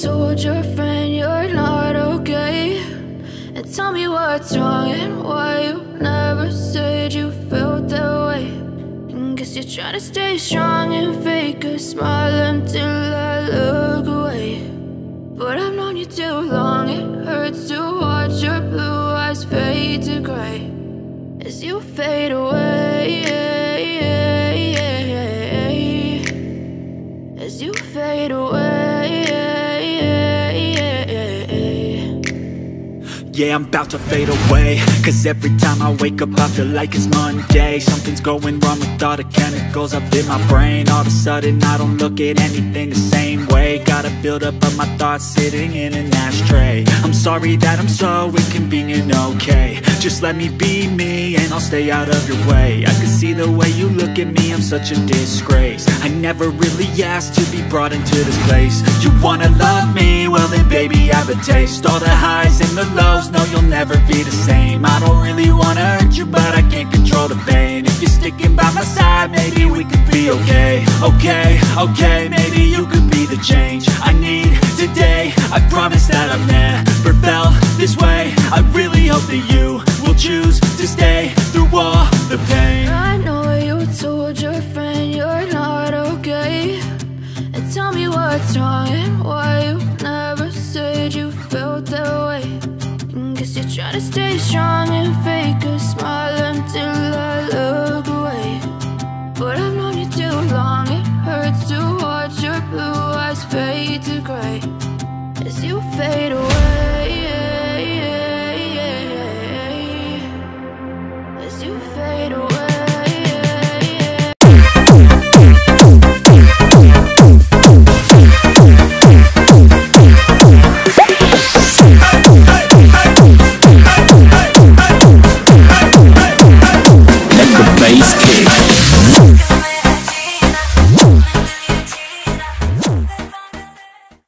told your friend you're not okay, and tell me what's wrong and why you never said you felt that way. And guess you're trying to stay strong and fake a smile until I look away. But I've known you too long, it hurts to watch your blue eyes fade to gray as you fade away, as you fade away. Yeah, I'm about to fade away, cause every time I wake up I feel like it's Monday. Something's going wrong with all the chemicals up in my brain. All of a sudden I don't look at anything the same way. Got a buildup of my thoughts sitting in an ashtray. I'm sorry that I'm so inconvenient, okay. Just let me be me and I'll stay out of your way. I can see the way you look at me, I'm such a disgrace. I never really asked to be brought into this place. You wanna love me? Well then baby have a taste. All the highs and the lows, no, you'll never be the same. I don't really wanna hurt you, but I can't control the pain. If you're sticking by my side, maybe we could be okay. Okay, maybe you could be the change I need today. I promise that I've never felt this way. I really hope that you will choose to stay through all the pain. I know you told your friend you're not okay, and tell me what's wrong and why you never said you felt that way. Guess you're trying to stay strong and fake a smile until I look away. But I've known you too long, it hurts to watch your blue eyes fade to gray as you fade away.